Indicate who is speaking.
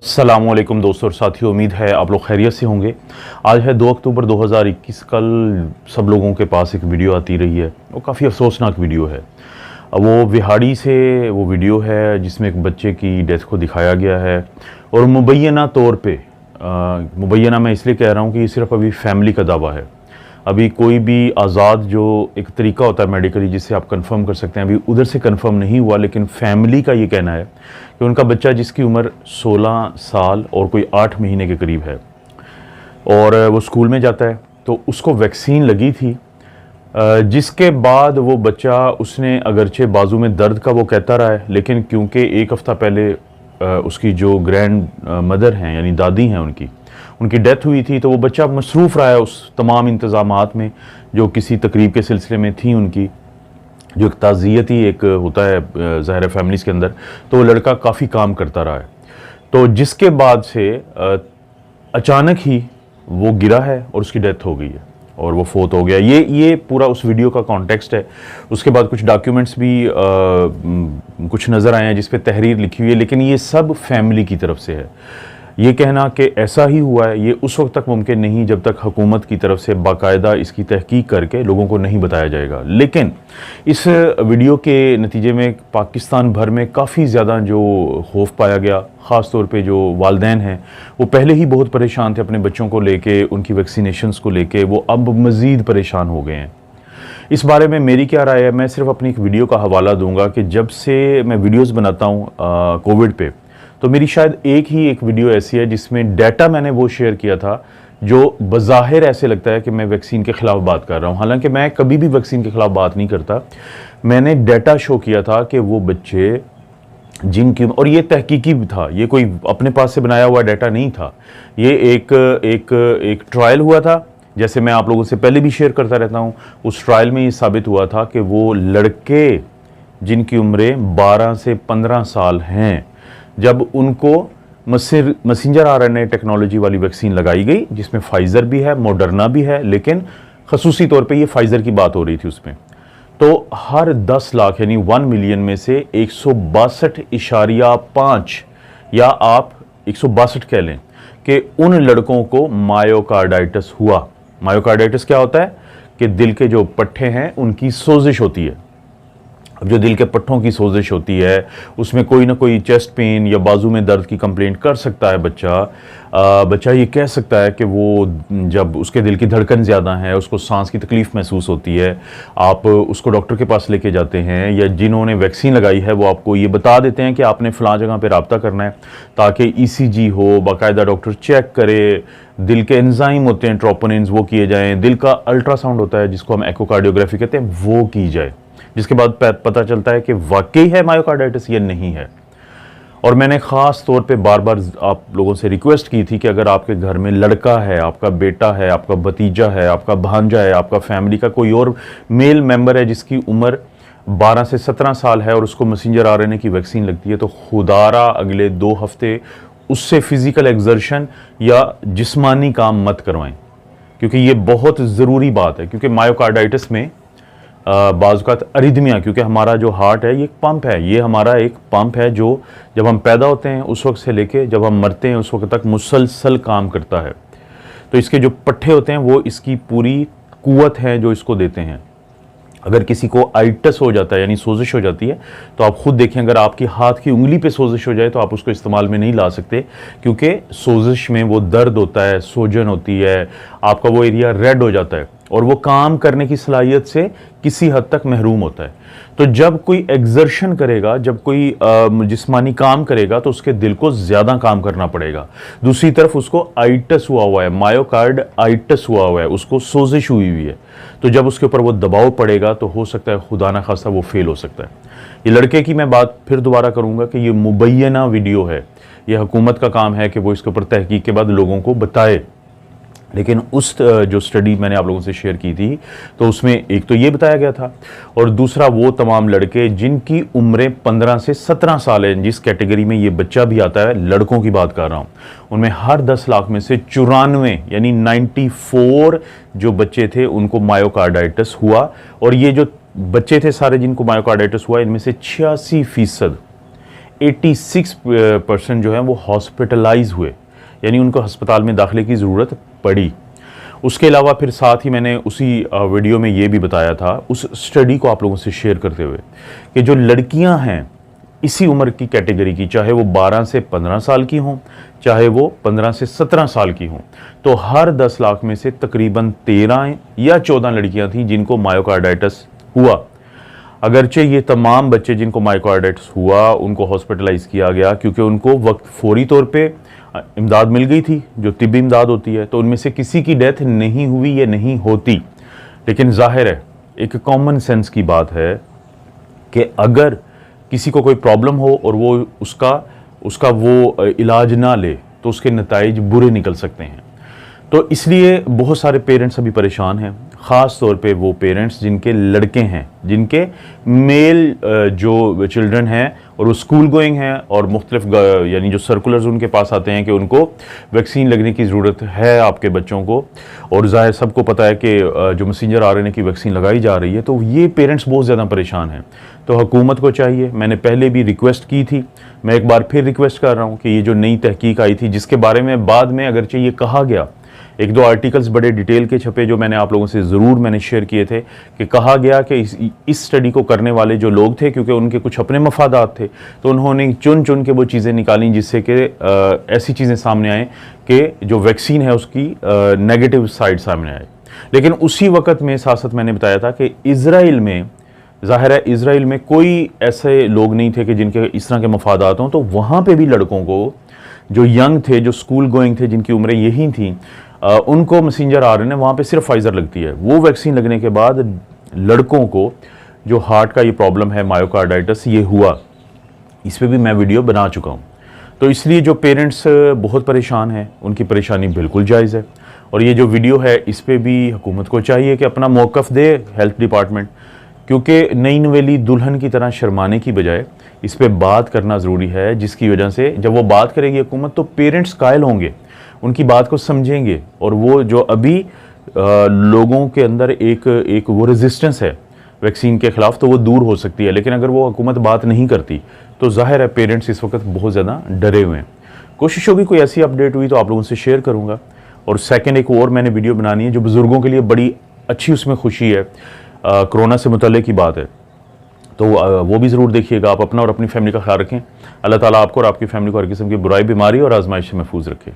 Speaker 1: अस्सलामुअलैकुम दोस्तों और साथियों, उम्मीद है आप लोग खैरियत से होंगे। आज है 2 अक्टूबर 2021। कल सब लोगों के पास एक वीडियो आती रही है, वो काफ़ी अफसोसनाक वीडियो है। वो विहाड़ी से वो वीडियो है जिसमें एक बच्चे की डेथ को दिखाया गया है और मुबैना तौर पे मुबैना मैं इसलिए कह रहा हूँ कि ये सिर्फ अभी फैमिली का दावा है। अभी कोई भी आज़ाद जो एक तरीका होता है मेडिकली जिससे आप कंफर्म कर सकते हैं, अभी उधर से कंफर्म नहीं हुआ, लेकिन फैमिली का ये कहना है कि उनका बच्चा जिसकी उम्र 16 साल और कोई 8 महीने के करीब है और वो स्कूल में जाता है, तो उसको वैक्सीन लगी थी, जिसके बाद वो बच्चा उसने अगरचे बाजू में दर्द का वो कहता रहा है, लेकिन क्योंकि एक हफ़्ता पहले उसकी जो ग्रैंड मदर हैं यानी दादी हैं उनकी डेथ हुई थी, तो वो बच्चा मसरूफ़ रहा है उस तमाम इंतज़ामात में जो किसी तकरीब के सिलसिले में थी उनकी, जो एक ताज़ियती एक होता है ज़ाहिर फैमिलीज़ के अंदर, तो वो लड़का काफ़ी काम करता रहा है। तो जिसके बाद से अचानक ही वो गिरा है और उसकी डेथ हो गई है और वो फोत हो गया। ये पूरा उस वीडियो का कॉन्टेक्स्ट है। उसके बाद कुछ डॉक्यूमेंट्स भी कुछ नज़र आए हैं जिस पे तहरीर लिखी हुई है, लेकिन ये सब फैमिली की तरफ से है। ये कहना कि ऐसा ही हुआ है ये उस वक्त तक मुमकिन नहीं जब तक हुकूमत की तरफ से बाकायदा इसकी तहकीक करके लोगों को नहीं बताया जाएगा। लेकिन इस वीडियो के नतीजे में पाकिस्तान भर में काफ़ी ज़्यादा जो खौफ पाया गया, ख़ास तौर पे जो वालिदैन हैं वो पहले ही बहुत परेशान थे अपने बच्चों को लेके, उनकी वैक्सीनेशंस को लेके, वो अब मज़ीद परेशान हो गए हैं। इस बारे में मेरी क्या राय है, मैं सिर्फ अपनी एक वीडियो का हवाला दूंगा कि जब से मैं वीडियोज़ बनाता हूँ कोविड पे, तो मेरी शायद एक वीडियो ऐसी है जिसमें डाटा मैंने वो शेयर किया था जो बज़ाहिर ऐसे लगता है कि मैं वैक्सीन के ख़िलाफ़ बात कर रहा हूँ, हालांकि मैं कभी भी वैक्सीन के ख़िलाफ़ बात नहीं करता। मैंने डाटा शो किया था कि वो बच्चे जिनकी, और ये तहकीकी भी था, ये कोई अपने पास से बनाया हुआ डाटा नहीं था, ये एक ट्रायल हुआ था, जैसे मैं आप लोगों से पहले भी शेयर करता रहता हूँ। उस ट्रायल में ये साबित हुआ था कि वो लड़के जिनकी उम्रें 12 से 15 साल हैं, जब उनको मैसेंजर आरएनए टेक्नोलॉजी वाली वैक्सीन लगाई गई, जिसमें फाइज़र भी है, मॉडर्ना भी है, लेकिन खसूसी तौर पे ये फाइज़र की बात हो रही थी उसमें, तो हर 10 लाख यानी 1 मिलियन में से 162.5 या आप 162 कह लें कि उन लड़कों को मायोकार्डाइटिस हुआ। मायोकार्डाइटिस क्या होता है कि दिल के जो पट्टे हैं उनकी सोजिश होती है। अब जो दिल के पट्टों की सोजिश होती है उसमें कोई ना कोई चेस्ट पेन या बाजू में दर्द की कंप्लेंट कर सकता है बच्चा ये कह सकता है कि वो जब उसके दिल की धड़कन ज़्यादा है, उसको सांस की तकलीफ़ महसूस होती है, आप उसको डॉक्टर के पास लेके जाते हैं, या जिन्होंने वैक्सीन लगाई है वो आपको ये बता देते हैं कि आपने फ़लाँ जगह पे रब्ता करना है ताकि ईसीजी हो, बाकायदा डॉक्टर चेक करे, दिल के एंजाइम होते हैं ट्रोपोनिन्स वो किए जाएँ, दिल का अल्ट्रासाउंड होता है जिसको हम एकोकार्डियोग्राफी कहते हैं वो की जाए, जिसके बाद पता चलता है कि वाकई है मायोकार्डाइटिस या नहीं है। और मैंने ख़ास तौर पे बार बार आप लोगों से रिक्वेस्ट की थी कि अगर आपके घर में लड़का है, आपका बेटा है, आपका भतीजा है, आपका भांजा है, आपका फैमिली का कोई और मेल मेंबर है जिसकी उम्र 12 से 17 साल है और उसको मैसेंजर आरएनए की वैक्सीन लगती है, तो खुदारा अगले 2 हफ्ते उससे फिज़िकल एक्सर्शन या जिस्मानी काम मत करवाएं, क्योंकि ये बहुत ज़रूरी बात है। क्योंकि मायोकार्डाइटिस में बाज़ अरिदमिया, क्योंकि हमारा जो हार्ट है ये एक पंप है, ये हमारा एक पंप है जो जब हम पैदा होते हैं उस वक्त से लेके जब हम मरते हैं उस वक्त तक मुसलसल काम करता है। तो इसके जो पट्टे होते हैं वो इसकी पूरी कुव्वत है जो इसको देते हैं। अगर किसी को आइटस हो जाता है यानी सोजिश हो जाती है, तो आप खुद देखें, अगर आपकी हाथ की उंगली पे सोजिश हो जाए तो आप उसको इस्तेमाल में नहीं ला सकते, क्योंकि सोजिश में वो दर्द होता है, सोजन होती है, आपका वो एरिया रेड हो जाता है और वो काम करने की सलाहियत से किसी हद तक महरूम होता है। तो जब कोई एक्सर्शन करेगा, जब कोई जिस्मानी काम करेगा, तो उसके दिल को ज़्यादा काम करना पड़ेगा। दूसरी तरफ उसको आइटस हुआ है, मायोकार्ड आइटस हुआ है, उसको सोजिश हुई है, तो जब उसके ऊपर वो दबाव पड़ेगा तो हो सकता है खुदा ना खास्ता वो फेल हो सकता है। ये लड़के की मैं बात फिर दोबारा करूँगा कि ये मुबैना वीडियो है, ये हुकूमत का काम है कि वो इसके ऊपर तहकीक के बाद लोगों को बताए। लेकिन उस जो स्टडी मैंने आप लोगों से शेयर की थी तो उसमें एक तो ये बताया गया था, और दूसरा वो तमाम लड़के जिनकी उम्रें 15 से 17 साल हैं, जिस कैटेगरी में ये बच्चा भी आता है, लड़कों की बात कर रहा हूँ, उनमें हर 10 लाख में से 94 यानी 94 जो बच्चे थे उनको मायोकार्डाइटिस हुआ। और ये जो बच्चे थे सारे जिनको मायोकार्डाइटिस हुआ, इनमें से 86% 86% जो है वो हॉस्पिटलाइज हुए, यानी उनको अस्पताल में दाखिले की ज़रूरत पड़ी। उसके अलावा फिर साथ ही मैंने उसी वीडियो में ये भी बताया था, उस स्टडी को आप लोगों से शेयर करते हुए, कि जो लड़कियां हैं इसी उम्र की कैटेगरी की, चाहे वो 12 से 15 साल की हों, चाहे वो 15 से 17 साल की हों, तो हर 10 लाख में से तकरीबन 13 या 14 लड़कियां थीं जिनको मायोकार्डाइटिस हुआ। अगरचे ये तमाम बच्चे जिनको मायोकार्डाइटिस हुआ उनको हॉस्पिटलाइज किया गया क्योंकि उनको वक्त फौरी तौर पे इमदाद मिल गई थी, जो तिब्बी इमदाद होती है, तो उनमें से किसी की डेथ नहीं हुई या नहीं होती। लेकिन जाहिर है, एक कॉमन सेंस की बात है कि अगर किसी को कोई प्रॉब्लम हो और वो उसका वो इलाज ना ले तो उसके नताइज बुरे निकल सकते हैं। तो इसलिए बहुत सारे पेरेंट्स अभी परेशान हैं, ख़ास तौर पे वो पेरेंट्स जिनके लड़के हैं, जिनके मेल जो चिल्ड्रन हैं और वो स्कूल गोइंग हैं और मुख्तलिफ यानी जो सर्कुलर्स उनके पास आते हैं कि उनको वैक्सीन लगने की ज़रूरत है आपके बच्चों को, और ज़ाहिर सबको पता है कि जो मैसेंजर आरएनए की वैक्सीन लगाई जा रही है, तो ये पेरेंट्स बहुत ज़्यादा परेशान हैं। तो हुकूमत को चाहिए, मैंने पहले भी रिक्वेस्ट की थी, मैं एक बार फिर रिक्वेस्ट कर रहा हूँ कि ये जो नई तहकीक आई थी, जिसके बारे में बाद में अगरचे ये कहा गया, एक दो आर्टिकल्स बड़े डिटेल के छपे जो मैंने आप लोगों से ज़रूर शेयर किए थे, कि कहा गया कि इस स्टडी को करने वाले जो लोग थे, क्योंकि उनके कुछ अपने मफादात थे, तो उन्होंने चुन चुन के वो चीज़ें निकाली जिससे कि ऐसी चीज़ें सामने आए कि जो वैक्सीन है उसकी नेगेटिव साइड सामने आए। लेकिन उसी वक्त में साथ मैंने बताया था कि इज़राइल में, ज़ाहिर है इज़राइल में कोई ऐसे लोग नहीं थे कि जिनके इस तरह के मफादात हों, तो वहाँ पर भी लड़कों को जो यंग थे, जो स्कूल गोइंग थे, जिनकी उम्रें यही थी, उनको मैसेंजर आरएनए वहाँ पे सिर्फ फाइज़र लगती है। वो वैक्सीन लगने के बाद लड़कों को जो हार्ट का ये प्रॉब्लम है, मायोकार्डाइटिस, ये हुआ। इस पर भी मैं वीडियो बना चुका हूँ। तो इसलिए जो पेरेंट्स बहुत परेशान हैं, उनकी परेशानी बिल्कुल जायज़ है, और ये जो वीडियो है इस पर भी हुकूमत को चाहिए कि अपना मौक़िफ़ दे हेल्थ डिपार्टमेंट, क्योंकि नई नवेली दुल्हन की तरह शर्माने की बजाय इस पर बात करना ज़रूरी है, जिसकी वजह से जब वो बात करेगी हुकूमत तो पेरेंट्स कायल होंगे, उनकी बात को समझेंगे, और वो जो अभी लोगों के अंदर एक वो रेजिस्टेंस है वैक्सीन के ख़िलाफ़, तो वो दूर हो सकती है। लेकिन अगर वो हुकूमत बात नहीं करती तो ज़ाहिर है पेरेंट्स इस वक्त बहुत ज़्यादा डरे हुए हैं। कोशिश होगी कोई ऐसी अपडेट हुई तो आप लोगों से शेयर करूँगा। और सेकेंड एक और मैंने वीडियो बनानी है जो बुज़ुर्गों के लिए बड़ी अच्छी उसमें खुशी है, कोरोना से मुतल्लिक़ की बात है, तो वो भी ज़रूर देखिएगा। आप अपना और अपनी फैमिली का ख्याल रखें। अल्लाह ताला आपको और आपकी फैमिली को हर किस्म की बुराई, बीमारी और आजमाइश से महफूज रखे।